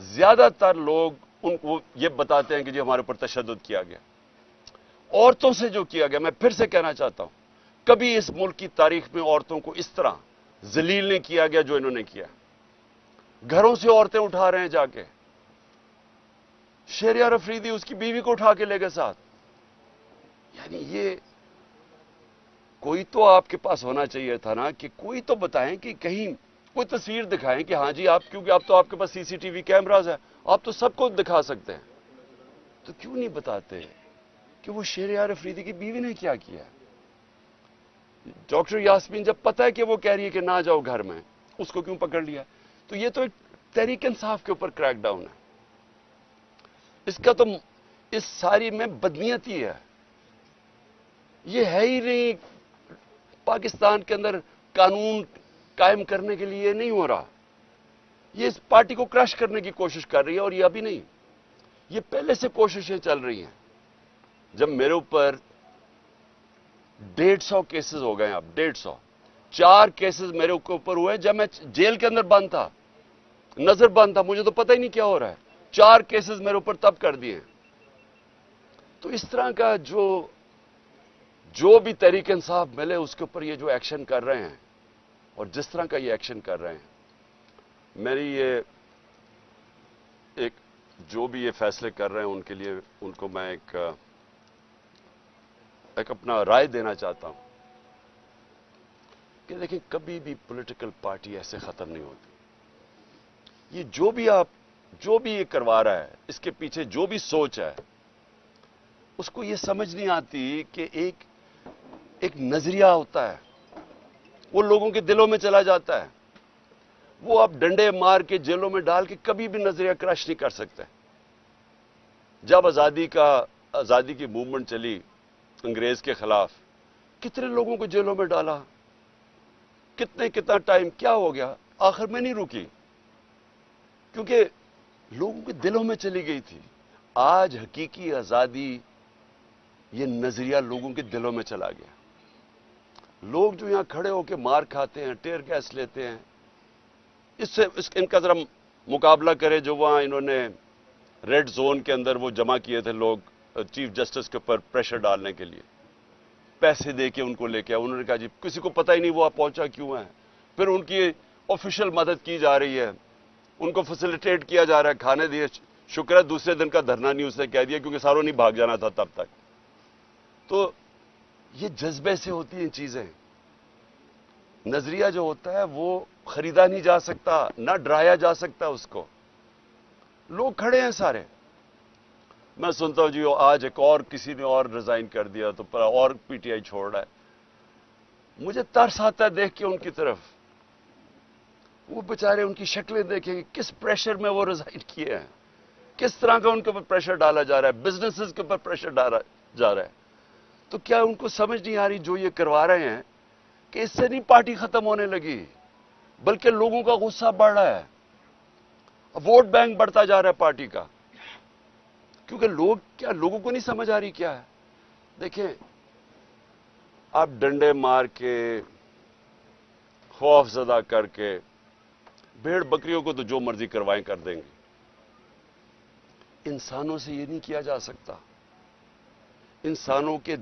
زیادہ تر لوگ ان کو یہ بتاتے ہیں کہ جی ہمارے اوپر تشدد کیا گیا. عورتوں سے جو کیا گیا، میں پھر سے کہنا چاہتا ہوں، کبھی اس ملک کی تاریخ میں عورتوں کو اس طرح ذلیل نہیں کیا گیا جو انہوں نے کیا. گھروں سے عورتیں اٹھا رہے ہیں جا کے. شہریار افریدی اس کی بیوی کو اٹھا کے لے گئے ساتھ. یعنی یہ کوئی تو آپ کے پاس ہونا چاہیے تھا نا، کہ کوئی تو بتائیں کہ کہیں کوئی تصویر دکھائیں کہ ہاں جی آپ، کیونکہ اب تو آپ کے پاس سی سی ٹی وی کیمراز ہے، آپ تو سب کو دکھا سکتے ہیں. تو کیوں نہیں بتاتے کہ وہ شہریار افریدی کی بیوی نے کیا کیا؟ ڈاکٹر یاسمین جب پتہ ہے کہ وہ کہہ رہی ہے کہ نہ جاؤ گھر میں، اس کو کیوں پکڑ لیا؟ تو یہ تو ایک تحریک انصاف کے اوپر کریک ڈاؤن ہے. اس کا تو اس ساری میں بدنیتی ہے. یہ ہے ہی نہیں پاکستان کے اندر قانون قائم کرنے کے لیے نہیں ہو رہا. یہ اس پارٹی کو کرش کرنے کی کوشش کر رہی ہے، اور یہ ابھی نہیں، یہ پہلے سے کوششیں چل رہی ہیں. جب میرے اوپر 150 کیسز ہو گئے ہیں، اب 150 4 کیسز میرے اوپر ہوئے جب میں جیل کے اندر بند تھا، نظر بند تھا، مجھے تو پتہ ہی نہیں کیا ہو رہا ہے. 4 کیسز میرے اوپر تب کر دیے. تو اس طرح کا جو بھی تحریک انصاف ملے اس کے اوپر یہ جو ایکشن کر رہے ہیں، اور جس طرح کا یہ ایکشن کر رہے ہیں، میری یہ ایک جو بھی یہ فیصلے کر رہے ہیں ان کے لیے ان کو میں ایک اپنا رائے دینا چاہتا ہوں کہ دیکھیں کبھی بھی پولیٹیکل پارٹی ایسے ختم نہیں ہوتی. یہ جو بھی یہ کروا رہا ہے، اس کے پیچھے جو بھی سوچ ہے، اس کو یہ سمجھ نہیں آتی کہ ایک نظریہ ہوتا ہے، وہ لوگوں کے دلوں میں چلا جاتا ہے. وہ آپ ڈنڈے مار کے جیلوں میں ڈال کے کبھی بھی نظریہ کرش نہیں کر سکتے. جب آزادی کی موومنٹ چلی انگریز کے خلاف، کتنے لوگوں کو جیلوں میں ڈالا، کتنا ٹائم کیا ہو گیا، آخر میں نہیں رکی، کیونکہ لوگوں کے دلوں میں چلی گئی تھی. آج حقیقی آزادی، یہ نظریہ لوگوں کے دلوں میں چلا گیا. لوگ جو یہاں کھڑے ہو کے مار کھاتے ہیں، ٹیئر گیس لیتے ہیں، ان کا ذرا مقابلہ کرے جو وہاں انہوں نے ریڈ زون کے اندر وہ جمع کیے تھے لوگ چیف جسٹس کے اوپر پریشر ڈالنے کے لیے، پیسے دے کے ان کو لے کے آئے. انہوں نے کہا جی کسی کو پتہ ہی نہیں وہ آپ پہنچا کیوں ہے. پھر ان کی آفیشیل مدد کی جا رہی ہے، ان کو فیسیلیٹیٹ کیا جا رہا ہے، کھانے دیے. شکر ہے دوسرے دن کا دھرنا نہیں اس نے کہہ دیا، کیونکہ ساروں نہیں بھاگ جانا تھا تب تک. تو یہ جذبے سے ہوتی ہیں چیزیں. نظریہ جو ہوتا ہے وہ خریدا نہیں جا سکتا، نہ ڈرایا جا سکتا اس کو. لوگ کھڑے ہیں سارے. میں سنتا ہوں جی آج ایک اور کسی نے اور ریزائن کر دیا تو اور پی ٹی آئی چھوڑ رہا ہے. مجھے ترس آتا ہے دیکھ کے ان کی طرف. وہ بیچارے ان کی شکلیں دیکھیں کہ کس پریشر میں وہ ریزائن کیے ہیں، کس طرح کا ان کے اوپر پریشر ڈالا جا رہا ہے، بزنسز کے اوپر پریشر ڈالا جا رہا ہے. تو کیا ان کو سمجھ نہیں آ رہی جو یہ کروا رہے ہیں کہ اس سے نہیں پارٹی ختم ہونے لگی، بلکہ لوگوں کا غصہ بڑھ رہا ہے، ووٹ بینک بڑھتا جا رہا ہے پارٹی کا. کیونکہ لوگوں کو نہیں سمجھ آ رہی کیا ہے. دیکھیں آپ ڈنڈے مار کے، خوف زدہ کر کے، بھیڑ بکریوں کو تو جو مرضی کروائیں کر دیں گے. انسانوں سے یہ نہیں کیا جا سکتا. انسانوں کے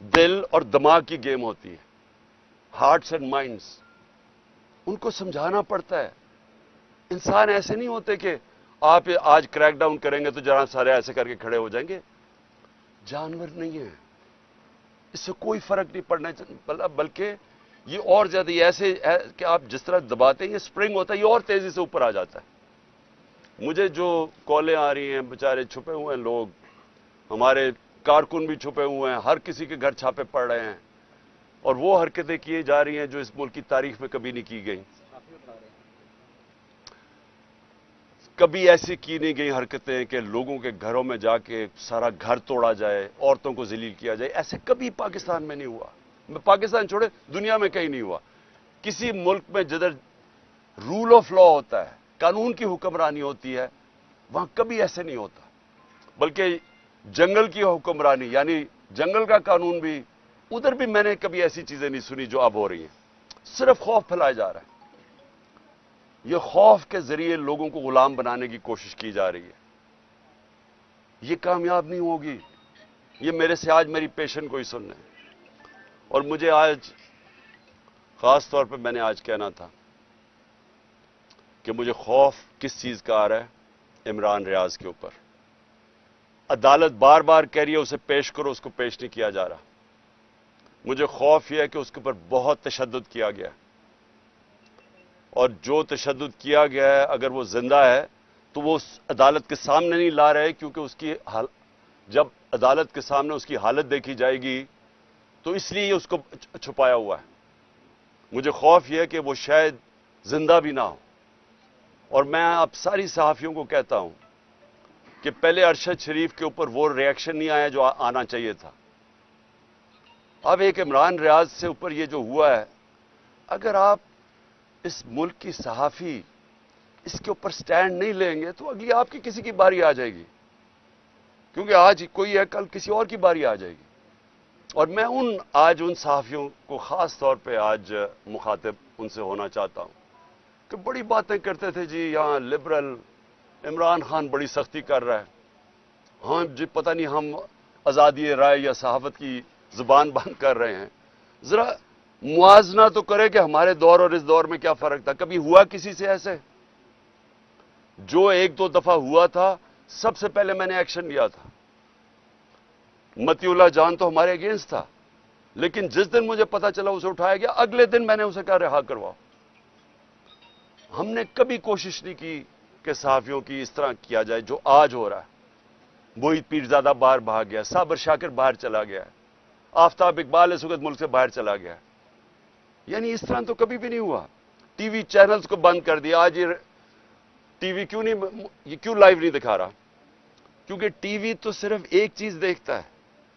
دل اور دماغ کی گیم ہوتی ہے، ہارٹس اینڈ مائنڈس. ان کو سمجھانا پڑتا ہے. انسان ایسے نہیں ہوتے کہ آپ آج کریک ڈاؤن کریں گے تو جہاں سارے ایسے کر کے کھڑے ہو جائیں گے. جانور نہیں ہیں، اس سے کوئی فرق نہیں پڑنا، بلکہ یہ اور زیادہ ایسے ہے کہ آپ جس طرح دباتے ہیں یہ سپرنگ ہوتا ہے، یہ اور تیزی سے اوپر آ جاتا ہے. مجھے جو کالیں آ رہی ہیں، بیچارے چھپے ہوئے ہیں لوگ، ہمارے کارکن بھی چھپے ہوئے ہیں، ہر کسی کے گھر چھاپے پڑ رہے ہیں، اور وہ حرکتیں کی جا رہی ہیں جو اس ملک کی تاریخ میں کبھی نہیں کی گئیں. کبھی ایسی کی نہیں گئی حرکتیں کہ لوگوں کے گھروں میں جا کے سارا گھر توڑا جائے، عورتوں کو ذلیل کیا جائے. ایسے کبھی پاکستان میں نہیں ہوا. پاکستان چھوڑے دنیا میں کہیں نہیں ہوا. کسی ملک میں جدھر رول آف لا ہوتا ہے، قانون کی حکمرانی ہوتی ہے، وہاں کبھی ایسے نہیں ہوتا. بلکہ جنگل کی حکمرانی، یعنی جنگل کا قانون بھی، ادھر بھی میں نے کبھی ایسی چیزیں نہیں سنی جو اب ہو رہی ہیں. صرف خوف پھیلایا جا رہا ہے. یہ خوف کے ذریعے لوگوں کو غلام بنانے کی کوشش کی جا رہی ہے. یہ کامیاب نہیں ہوگی. یہ میرے سے آج میری پیشن کو ہی سننا ہے. اور مجھے آج خاص طور پہ میں نے آج کہنا تھا کہ مجھے خوف کس چیز کا آ رہا ہے؟ عمران ریاض کے اوپر. عدالت بار بار کہہ رہی ہے اسے پیش کرو، اس کو پیش نہیں کیا جا رہا. مجھے خوف یہ ہے کہ اس کے اوپر بہت تشدد کیا گیا ہے، اور جو تشدد کیا گیا ہے اگر وہ زندہ ہے تو وہ اس عدالت کے سامنے نہیں لا رہے، کیونکہ اس کی جب عدالت کے سامنے اس کی حالت دیکھی جائے گی تو اس لیے یہ اس کو چھپایا ہوا ہے. مجھے خوف یہ ہے کہ وہ شاید زندہ بھی نہ ہو. اور میں اب ساری صحافیوں کو کہتا ہوں کہ پہلے ارشد شریف کے اوپر وہ ریئیکشن نہیں آیا جو آنا چاہیے تھا. اب ایک عمران ریاض سے اوپر یہ جو ہوا ہے، اگر آپ اس ملک کی صحافی اس کے اوپر سٹینڈ نہیں لیں گے تو اگلی آپ کی کسی کی باری آ جائے گی. کیونکہ آج کوئی ہے، کل کسی اور کی باری آ جائے گی. اور میں آج ان صحافیوں کو خاص طور پہ آج مخاطب ان سے ہونا چاہتا ہوں کہ بڑی باتیں کرتے تھے جی یہاں لبرل عمران خان بڑی سختی کر رہا ہے، ہاں جی پتہ نہیں ہم آزادی رائے یا صحافت کی زبان بند کر رہے ہیں. ذرا موازنہ تو کرے کہ ہمارے دور اور اس دور میں کیا فرق تھا. کبھی ہوا کسی سے ایسے؟ جو ایک دو دفعہ ہوا تھا سب سے پہلے میں نے ایکشن لیا تھا. متی اللہ جان تو ہمارے اگینسٹ تھا، لیکن جس دن مجھے پتا چلا اسے اٹھایا گیا اگلے دن میں نے اسے کہا رہا کرواؤ. ہم نے کبھی کوشش نہیں کی کہ صحافیوں کی اس طرح کیا جائے جو آج ہو رہا ہے. موہت پیرزادہ باہر بھاگ گیا، صابر شاکر باہر چلا گیا، آفتاب اقبال اس وقت ملک سے باہر چلا گیا. یعنی اس طرح تو کبھی بھی نہیں ہوا. ٹی وی چینلز کو بند کر دیا. آج یہ ٹی وی کیوں لائیو نہیں دکھا رہا؟ کیونکہ ٹی وی تو صرف ایک چیز دیکھتا ہے،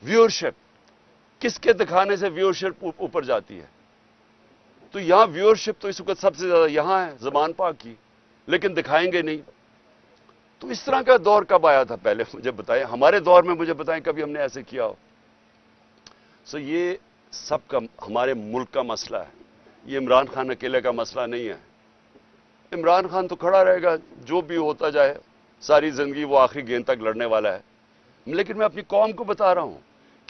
ویورشپ. کس کے دکھانے سے ویورشپ اوپر جاتی ہے؟ تو یہاں ویورشپ تو اس وقت سب سے زیادہ یہاں ہے زبان پاک کی، لیکن دکھائیں گے نہیں. تو اس طرح کا دور کب آیا تھا؟ پہلے مجھے بتائیں، ہمارے دور میں مجھے بتائیں کبھی ہم نے ایسے کیا ہو. یہ سب کا ہمارے ملک کا مسئلہ ہے. یہ عمران خان اکیلے کا مسئلہ نہیں ہے. عمران خان تو کھڑا رہے گا، جو بھی ہوتا جائے ساری زندگی وہ آخری گیند تک لڑنے والا ہے. لیکن میں اپنی قوم کو بتا رہا ہوں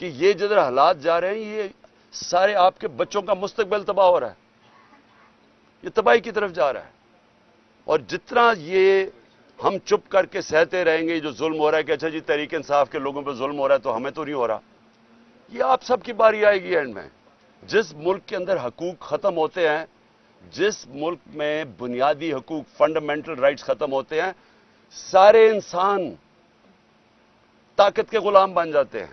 کہ یہ جدھر حالات جا رہے ہیں یہ سارے آپ کے بچوں کا مستقبل تباہ ہو رہا ہے. یہ تباہی کی طرف جا رہا ہے. اور جتنا یہ ہم چپ کر کے سہتے رہیں گے جو ظلم ہو رہا ہے کہ اچھا جی تحریک انصاف کے لوگوں پہ ظلم ہو رہا ہے تو ہمیں تو نہیں ہو رہا، یہ آپ سب کی باری آئے گی اینڈ میں. جس ملک کے اندر حقوق ختم ہوتے ہیں، جس ملک میں بنیادی حقوق فنڈامنٹل رائٹس ختم ہوتے ہیں، سارے انسان طاقت کے غلام بن جاتے ہیں.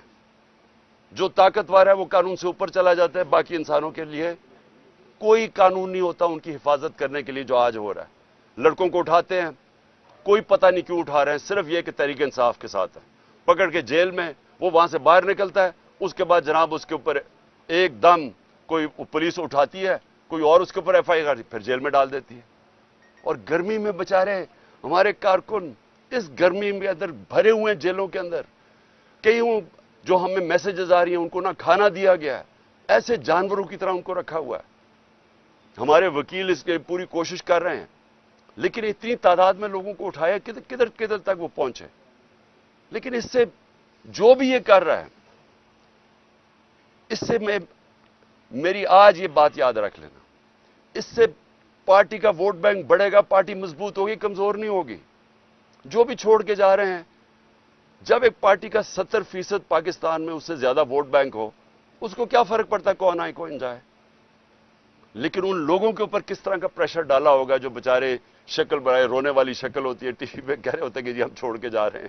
جو طاقتور ہے وہ قانون سے اوپر چلا جاتا ہے. باقی انسانوں کے لیے کوئی قانون نہیں ہوتا ان کی حفاظت کرنے کے لیے جو آج ہو رہا ہے. لڑکوں کو اٹھاتے ہیں، کوئی پتہ نہیں کیوں اٹھا رہے ہیں، صرف یہ کہ تحریک انصاف کے ساتھ ہے. پکڑ کے جیل میں وہ وہاں سے باہر نکلتا ہے، اس کے بعد جناب اس کے اوپر ایک دم کوئی پولیس اٹھاتی ہے، کوئی اور اس کے اوپر ایف آئی آر پھر جیل میں ڈال دیتی ہے. اور گرمی میں بچارے ہمارے کارکن اس گرمی میں اندر بھرے ہوئے ہیں جیلوں کے اندر. کئی جو ہمیں میسیجز آ رہی ہیں ان کو نہ کھانا دیا گیا ہے، ایسے جانوروں کی طرح ان کو رکھا ہوا ہے. ہمارے وکیل اس کی پوری کوشش کر رہے ہیں، لیکن اتنی تعداد میں لوگوں کو اٹھایا کدھر تک وہ پہنچے. لیکن اس سے جو بھی یہ کر رہا ہے، اس سے میری آج یہ بات یاد رکھ لینا، اس سے پارٹی کا ووٹ بینک بڑھے گا، پارٹی مضبوط ہوگی، کمزور نہیں ہوگی. جو بھی چھوڑ کے جا رہے ہیں، جب ایک پارٹی کا 70% پاکستان میں اس سے زیادہ ووٹ بینک ہو، اس کو کیا فرق پڑتا ہے کون آئے کون جائے. لیکن ان لوگوں کے اوپر کس طرح کا پریشر ڈالا ہوگا جو بےچارے شکل بنائے، رونے والی شکل ہوتی ہے، ٹی وی پہ کہہ رہے ہوتے ہیں کہ جی ہم چھوڑ کے جا رہے ہیں.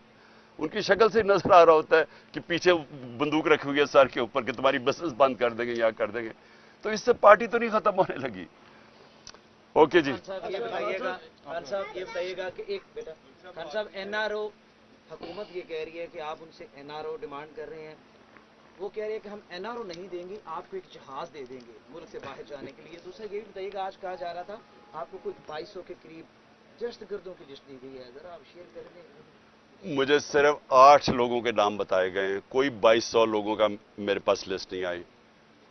ان کی شکل سے نظر آ رہا ہوتا ہے کہ پیچھے بندوق رکھی ہوئی ہے سر کے اوپر کہ تمہاری بسز بند کر دیں گے یا کر دیں گے. تو اس سے پارٹی تو نہیں ختم ہونے لگی. اوکے جی. خان صاحب یہ بتائیے گا کہ ایک بیٹا خان صاحب این آر او حکومت یہ کہہ رہی ہے کہ آپ ان سے این آر او ڈیمانڈ کر رہے ہیں. وہ کہہ رہے ہیں کہ ہم این آر او نہیں دیں گے، آپ کو ایک جہاز دے دیں گے ملک سے باہر جانے کے لیے. دوسرا یہ بھی بتائیے گا، آج کہا جا رہا تھا آپ کو کوئی 2200 کے قریب دہشت گردوں کی لسٹ دی گئی ہے، ذرا آپ شیئر کر دیں. مجھے صرف 8 لوگوں کے نام بتائے گئے ہیں، کوئی 2200 لوگوں کا میرے پاس لسٹ نہیں آئی.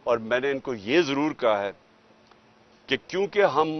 اور میں نے ان کو یہ ضرور کہا ہے کہ کیونکہ ہم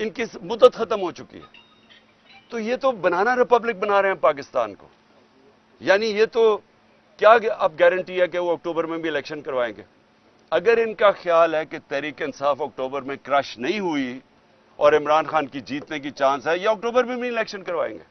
ان کی مدت ختم ہو چکی ہے. تو یہ تو بنانا ریپبلک بنا رہے ہیں پاکستان کو. یعنی یہ تو کیا اب گارنٹی ہے کہ وہ اکتوبر میں بھی الیکشن کروائیں گے؟ اگر ان کا خیال ہے کہ تحریک انصاف اکتوبر میں کرش نہیں ہوئی اور عمران خان کی جیتنے کی چانس ہے، یا اکتوبر میں بھی الیکشن کروائیں گے.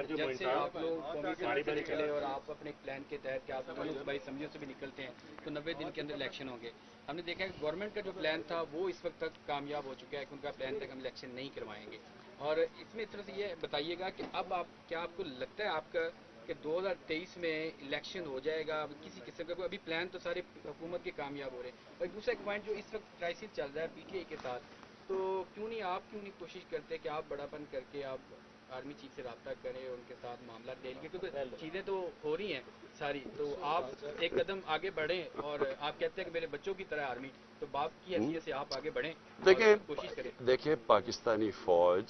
جب سے آپ لوگ قومی پارٹی سے نکلے اور آپ اپنے پلان کے تحت کہ آپ صوبائی اسمبلیوں سے بھی نکلتے ہیں تو 90 دن کے اندر الیکشن ہوں گے. ہم نے دیکھا کہ گورنمنٹ کا جو پلان تھا وہ اس وقت تک کامیاب ہو چکا ہے کہ ان کا پلان تک ہم الیکشن نہیں کروائیں گے. اور اس میں تھوڑا سا یہ بتائیے گا کہ اب کیا آپ کو لگتا ہے آپ کا کہ 2023 میں الیکشن ہو جائے گا کسی قسم کا؟ ابھی پلان تو سارے حکومت کے کامیاب ہو رہے ہیں. اور دوسرا ایک پوائنٹ جو اس وقت کرائسس چل رہا ہے پی ٹی آئی کے ساتھ، تو کیوں نہیں کوشش کرتے کہ آپ بڑا پن کر کے آپ آرمی چیف سے رابطہ کریں اور ان کے ساتھ معاملات لے لیں، کیونکہ چیزیں تو ہو رہی ہیں ساری، تو آپ ایک قدم آگے بڑھیں. اور آپ کہتے ہیں کہ میرے بچوں کی طرح آرمی، تو باپ کی حیثیت سے آپ آگے بڑھیں اور کوشش کریں. دیکھیں پاکستانی فوج،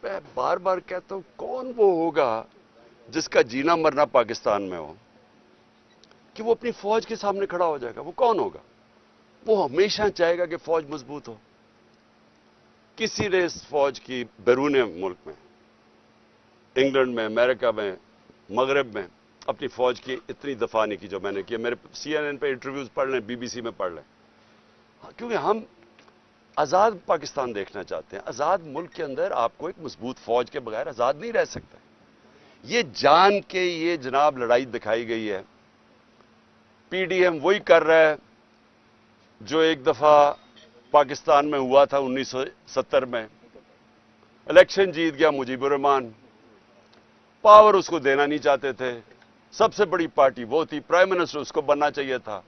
میں بار بار کہتا ہوں، کون وہ ہوگا جس کا جینا مرنا پاکستان میں ہو کہ وہ اپنی فوج کے سامنے کھڑا ہو جائے گا؟ وہ کون ہوگا؟ وہ ہمیشہ چاہے گا کہ فوج مضبوط ہو. کسی نے اس فوج کی بیرون ملک میں، انگلینڈ میں، امریکہ میں، مغرب میں اپنی فوج کی اتنی دفاع نہیں کی جو میں نے کی. میرے CNN پہ انٹرویوز پڑھ لیں، BBC میں پڑھ لیں. کیونکہ ہم آزاد پاکستان دیکھنا چاہتے ہیں. آزاد ملک کے اندر آپ کو ایک مضبوط فوج کے بغیر آزاد نہیں رہ سکتا. یہ جان کے یہ جناب لڑائی دکھائی گئی ہے. PDM وہی کر رہا ہے جو ایک دفعہ پاکستان میں ہوا تھا 1970 میں. الیکشن جیت گیا مجیب الرحمان، پاور اس کو دینا نہیں چاہتے تھے، سب سے بڑی پارٹی وہ تھی، پرائم منسٹر اس کو بننا چاہیے تھا.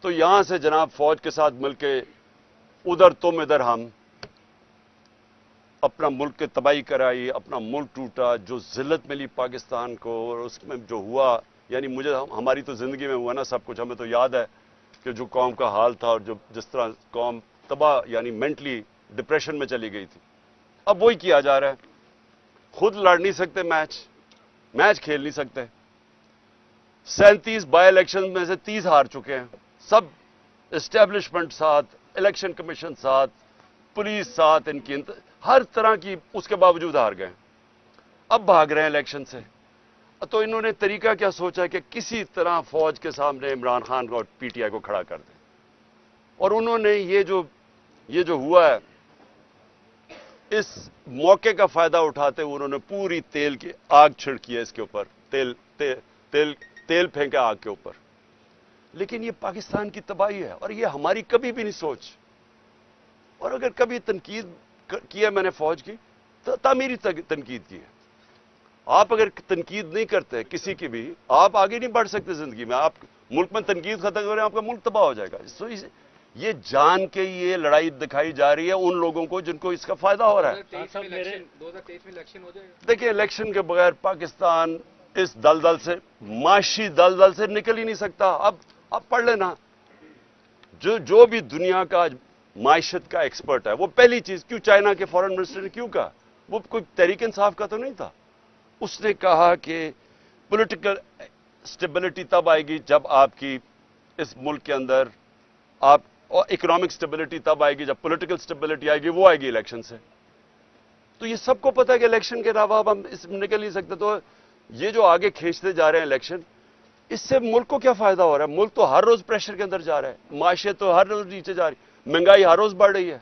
تو یہاں سے جناب فوج کے ساتھ مل کے ادھر تم ادھر ہم، اپنا ملک کی تباہی کرائی، اپنا ملک ٹوٹا. جو ذلت ملی پاکستان کو اور اس میں جو ہوا، یعنی ہماری تو زندگی میں ہوا نا سب کچھ. ہمیں تو یاد ہے کہ جو قوم کا حال تھا اور جس طرح قوم تباہ، یعنی مینٹلی ڈپریشن میں چلی گئی تھی. اب وہی کیا جا رہا ہے. خود لڑ نہیں سکتے میچ کھیل نہیں سکتے. 37 بائی الیکشن میں سے 30 ہار چکے ہیں. سب اسٹیبلشمنٹ ساتھ، الیکشن کمیشن ساتھ، پولیس ساتھ، ان کی ہر طرح کی، اس کے باوجود ہار گئے. اب بھاگ رہے ہیں الیکشن سے. تو انہوں نے طریقہ کیا سوچا کہ کسی طرح فوج کے سامنے عمران خان کو اور PTI کو کھڑا کر دیں. اور انہوں نے یہ جو ہوا ہے، اس موقع کا فائدہ اٹھاتے ہوئے انہوں نے پوری تیل کی آگ چھڑکی ہے اس کے اوپر، تیل پھینکا آگ کے اوپر. لیکن یہ پاکستان کی تباہی ہے اور یہ ہماری کبھی بھی نہیں سوچ. اور اگر کبھی تنقید کی ہے میں نے فوج کی تو تعمیری تنقید کی ہے. آپ اگر تنقید نہیں کرتے کسی کی بھی، آپ آگے نہیں بڑھ سکتے زندگی میں. آپ ملک میں تنقید ختم کریں، آپ کا ملک تباہ ہو جائے گا. یہ جان کے یہ لڑائی دکھائی جا رہی ہے ان لوگوں کو جن کو اس کا فائدہ ہو رہا ہے. 2023 میں الیکشن ہو جائے گا. دیکھیں الیکشن کے بغیر پاکستان اس دلدل سے، معاشی دلدل سے نکل ہی نہیں سکتا. اب آپ پڑھ لینا، جو بھی دنیا کا معیشت کا ایکسپرٹ ہے، وہ پہلی چیز، کیوں چائنا کے فارن منسٹر نے کیوں کہا؟ وہ کوئی تحریک انصاف کا تو نہیں تھا. اس نے کہا کہ پولیٹیکل سٹیبلٹی تب آئے گی جب آپ کی اس ملک کے اندر اور اکنامک سٹیبلٹی تب آئے گی جب پولیٹیکل سٹیبلٹی آئے گی. وہ آئے گی الیکشن سے. تو یہ سب کو پتا ہے کہ الیکشن کے علاوہ اب ہم اس میں نکل نہیں سکتے. تو یہ جو آگے کھینچتے جا رہے ہیں الیکشن، اس سے ملک کو کیا فائدہ ہو رہا ہے؟ ملک تو ہر روز پریشر کے اندر جا رہا ہے، معیشت تو ہر روز نیچے جا رہی ہے، مہنگائی ہر روز بڑھ رہی ہے.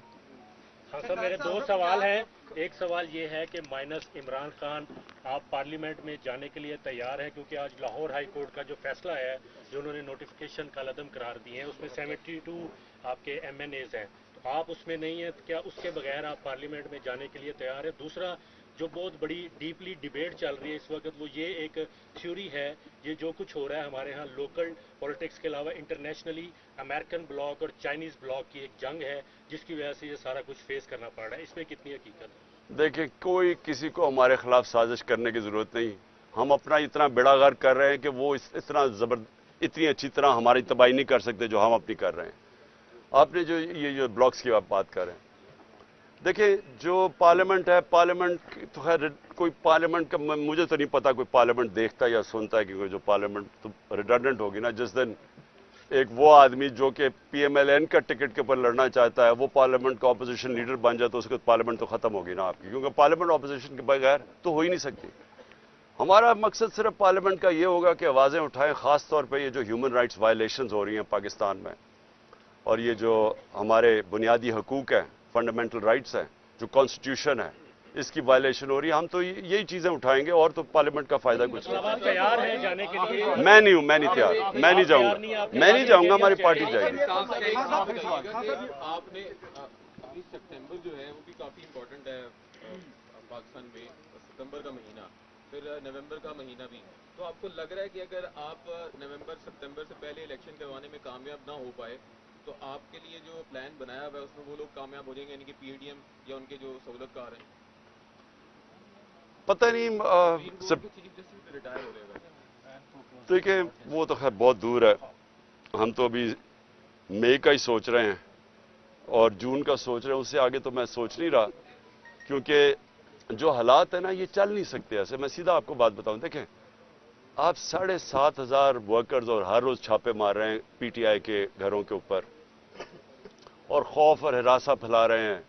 ہاں سر، میرے 2 سوال ہیں. ایک سوال یہ ہے کہ مائنس عمران خان، آپ پارلیمنٹ میں جانے کے لیے تیار ہیں؟ کیونکہ آج لاہور ہائی کورٹ کا جو فیصلہ ہے، جو انہوں نے نوٹیفیکیشن کالعدم قرار دیے ہیں، اس میں 72 آپ کے MNAs ہیں، تو آپ اس میں نہیں ہیں. کیا اس کے بغیر آپ پارلیمنٹ میں جانے کے لیے تیار ہیں؟ دوسرا، جو بہت بڑی ڈیپلی ڈیبیٹ چل رہی ہے اس وقت، وہ یہ ایک تھیوری ہے، یہ جو کچھ ہو رہا ہے ہمارے ہاں لوکل پولیٹکس کے علاوہ انٹرنیشنلی امریکن بلاک اور چائنیز بلاک کی ایک جنگ ہے، جس کی وجہ سے یہ سارا کچھ فیس کرنا پڑ رہا ہے. اس میں کتنی حقیقت ہے؟ دیکھیں، کوئی کسی کو ہمارے خلاف سازش کرنے کی ضرورت نہیں. ہم اپنا اتنا بیڑا غرق کر رہے ہیں کہ وہ اتنی اچھی طرح ہماری تباہی نہیں کر سکتے جو ہم اپنی کر رہے ہیں. آپ نے جو بلاکس کی آپ بات کر رہے ہیں، دیکھیں جو پارلیمنٹ ہے، پارلیمنٹ تو خیر کوئی پارلیمنٹ کا مجھے تو نہیں پتا کوئی پارلیمنٹ دیکھتا یا سنتا ہے، کیونکہ جو پارلیمنٹ تو ریڈنڈنٹ ہوگی نا. جس دن ایک وہ آدمی جو کہ PMLN کا ٹکٹ کے اوپر لڑنا چاہتا ہے وہ پارلیمنٹ کا اپوزیشن لیڈر بن جائے تو اس کے پارلیمنٹ تو ختم ہوگی نا آپ کی، کیونکہ پارلیمنٹ اپوزیشن کے بغیر تو ہو ہی نہیں سکتی. ہمارا مقصد صرف پارلیمنٹ کا یہ ہوگا کہ آوازیں اٹھائیں، خاص طور پہ یہ جو ہیومن رائٹس وائلیشنز ہو رہی ہیں پاکستان میں، اور یہ جو ہمارے بنیادی حقوق ہیں، فنڈامنٹل رائٹس ہیں، جو کانسٹیٹیوشن ہے، اس کی وائلیشن ہو رہی ہے. ہم تو یہی چیزیں اٹھائیں گے، اور تو پارلیمنٹ کا فائدہ کچھ نہیں. تیار ہیں جانے کے لیے؟ میں نہیں ہوں، میں نہیں تیار، میں نہیں جاؤں گا، میں نہیں جاؤں گا، ہماری پارٹی جائے گی. آپ نے 19 سپتمبر جو ہے وہ بھی کافی امپورٹنٹ ہے پاکستان میں، ستمبر کا مہینہ، پھر نومبر کا مہینہ بھی. تو آپ کو لگ رہا ہے کہ اگر آپ نومبر ستمبر سے پہلے الیکشن کروانے میں کامیاب نہ ہو پائے تو آپ کے لیے جو پلان بنایا ہوا ہے اس میں وہ لوگ کامیاب ہو جائیں گے، یعنی کہ PDM یا ان کے جو سہولت کار ہیں؟ پتہ نہیں ریٹائر ہو رہے گا. دیکھیں وہ تو خیر بہت دور ہے، ہم تو ابھی مئی کا ہی سوچ رہے ہیں اور جون کا سوچ رہے ہیں، اس سے آگے تو میں سوچ نہیں رہا، کیونکہ جو حالات ہیں نا یہ چل نہیں سکتے ایسے. میں سیدھا آپ کو بات بتاؤں، دیکھیں آپ 7,500 ورکرز اور ہر روز چھاپے مار رہے ہیں PTI کے گھروں کے اوپر، اور خوف اور ہراساں پھیلا رہے ہیں،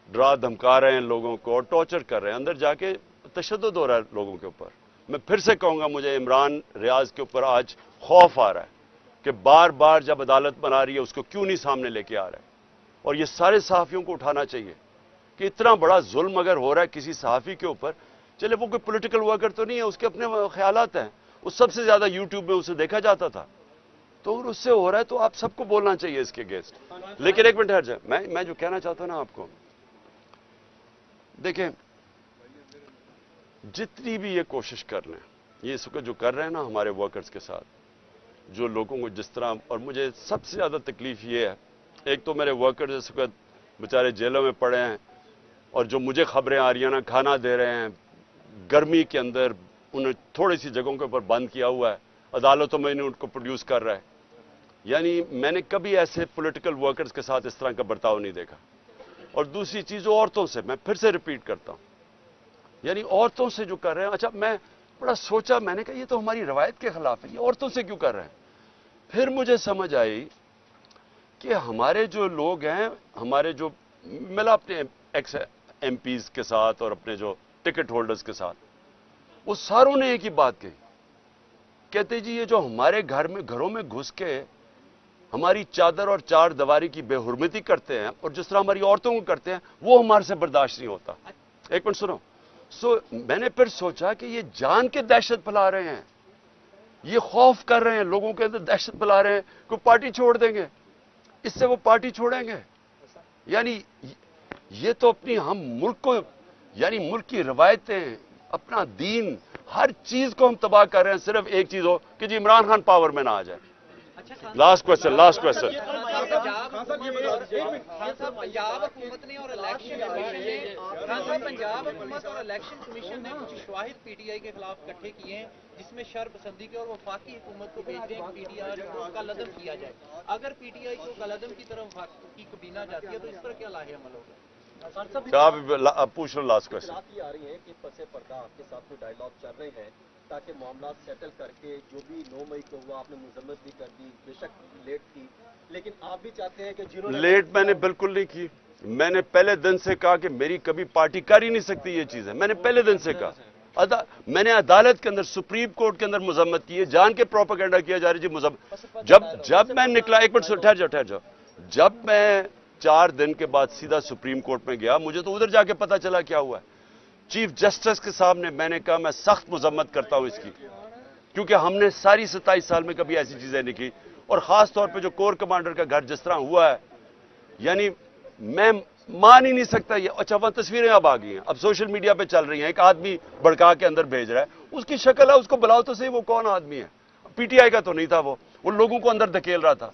ڈرا دھمکا رہے ہیں لوگوں کو اور ٹارچر کر رہے ہیں، اندر جا کے تشدد ہو رہا ہے لوگوں کے اوپر. میں پھر سے کہوں گا، مجھے عمران ریاض کے اوپر آج خوف آ رہا ہے کہ بار بار جب عدالت بنا رہی ہے اس کو کیوں نہیں سامنے لے کے آ رہا ہے. اور یہ سارے صحافیوں کو اٹھانا چاہیے کہ اتنا بڑا ظلم اگر ہو رہا ہے کسی صحافی کے اوپر، چلے وہ کوئی پولیٹیکل ورکر تو نہیں ہے، اس کے اپنے خیالات ہیں، وہ سب سے زیادہ YouTube میں اسے دیکھا جاتا تھا، تو اگر اس سے ہو رہا ہے تو آپ سب کو بولنا چاہیے اس کے اگینسٹ. لیکن ایک منٹ ٹھہر جائے، میں جو کہنا چاہتا ہوں نا آپ کو، دیکھیں جتنی بھی یہ کوشش کر لیں، یہ اس وقت جو کر رہے ہیں نا ہمارے ورکرز کے ساتھ، جو لوگوں کو جس طرح، اور مجھے سب سے زیادہ تکلیف یہ ہے، ایک تو میرے ورکرز اس وقت بیچارے جیلوں میں پڑے ہیں، اور جو مجھے خبریں آ رہی ہیں نا کھانا دے رہے ہیں گرمی کے اندر، انہیں تھوڑی سی جگہوں کے اوپر بند کیا ہوا ہے، عدالتوں میں انہیں ان کو پروڈیوس کر رہا ہے. یعنی میں نے کبھی ایسے پولیٹیکل ورکرز کے ساتھ اس طرح کا برتاؤ نہیں دیکھا. اور دوسری چیز عورتوں سے، میں پھر سے ریپیٹ کرتا ہوں، یعنی عورتوں سے جو کر رہے ہیں، اچھا میں بڑا سوچا، میں نے کہا یہ تو ہماری روایت کے خلاف ہے، یہ عورتوں سے کیوں کر رہے ہیں؟ پھر مجھے سمجھ آئی کہ ہمارے جو لوگ ہیں، ہمارے جو ملا اپنے ایکس MPs کے ساتھ اور اپنے جو ٹکٹ ہولڈرز کے ساتھ، وہ ساروں نے ایک ہی بات کہی، کہتے جی یہ جو ہمارے گھروں میں گھس کے ہماری چادر اور چار دیواری کی بے حرمتی کرتے ہیں اور جس طرح ہماری عورتوں کو کرتے ہیں، وہ ہمارے سے برداشت نہیں ہوتا. ایک منٹ سنو. میں نے پھر سوچا کہ یہ جان کے دہشت پھیلا رہے ہیں، یہ خوف کر رہے ہیں، لوگوں کے اندر دہشت پھیلا رہے ہیں، کوئی پارٹی چھوڑ دیں گے، اس سے وہ پارٹی چھوڑیں گے. یعنی یہ تو اپنی ہم ملک کو، یعنی ملک کی روایتیں، اپنا دین، ہر چیز کو ہم تباہ کر رہے ہیں، صرف ایک چیز ہو کہ جی عمران خان پاور میں نہ آ جائے. Last question. پنجاب حکومت نے اور الیکشن کمیشن نے کچھ شواہد PTI کے خلاف اکٹھے کیے ہیں جس میں شر پسندی کے اور وفاقی حکومت کو بھیجتے ہیں PTI کو کالعدم کیا جائے. اگر PTI کو کالعدم کی طرف کی کابینہ جاتی ہے تو اس پر کیا لاحق عمل ہوگا؟ آپ پوچھ لو لاسٹ کوشچن. آ رہی ہے کہ پس پردہ آپ کے ساتھ کوئی ڈائیلاگ چل رہے ہیں تاکہ معاملات سیٹل کر کے، جو بھی 9 مئی کو ہوا آپ نے مذمت بھی کر دی، بے شک لیٹ تھی، لیکن آپ بھی چاہتے ہیں کہ جنہوں نے لیٹ میں نے بالکل نہیں کی. میں نے پہلے دن سے کہا کہ میری کبھی پارٹی کر ہی نہیں سکتی یہ چیز ہے. میں نے پہلے دن سے کہا، میں نے عدالت کے اندر، سپریم کورٹ کے اندر مذمت کی ہے، جان کے پروپیگنڈا کیا جا رہا ہے جی مذمت. جب میں نکلا، ایک منٹ ٹھہر جاؤ، جب میں 4 دن کے بعد سیدھا سپریم کورٹ میں گیا، مجھے تو ادھر جا کے پتا چلا کیا ہوا ہے. چیف جسٹس کے سامنے میں نے کہا میں سخت مذمت کرتا ہوں اس کی، کیونکہ ہم نے ساری 27 سال میں کبھی ایسی چیزیں نہیں کی، اور خاص طور پہ جو کور کمانڈر کا گھر جس طرح ہوا ہے، یعنی میں مان ہی نہیں سکتا. یہ اچھا وہاں تصویریں اب آ گئی ہیں، اب سوشل میڈیا پہ چل رہی ہیں، ایک آدمی بڑکا کے اندر بھیج رہا ہے، اس کی شکل ہے، اس کو بلاؤ تو صحیح، وہ کون آدمی ہے؟ PTI کا تو نہیں تھا، وہ لوگوں کو اندر دھکیل رہا تھا.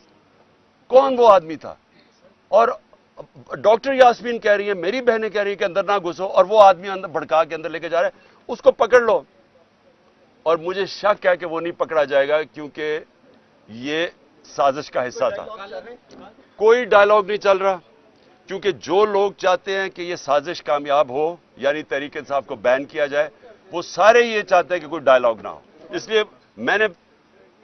کون وہ آدمی تھا؟ اور ڈاکٹر یاسمین کہہ رہی ہیں، میری بہنیں کہہ رہی ہیں کہ اندر نہ گھسو، اور وہ آدمی اندر بھڑکا کے اندر لے کے جا رہا ہے، اس کو پکڑ لو. اور مجھے شک ہے کہ وہ نہیں پکڑا جائے گا، کیونکہ یہ سازش کا حصہ تھا. کوئی ڈائیلاگ نہیں چل رہا، کیونکہ جو لوگ چاہتے ہیں کہ یہ سازش کامیاب ہو، یعنی تحریک انصاف کو بین کیا جائے، وہ سارے یہ چاہتے ہیں کہ کوئی ڈائیلاگ نہ ہو. اس لیے میں نے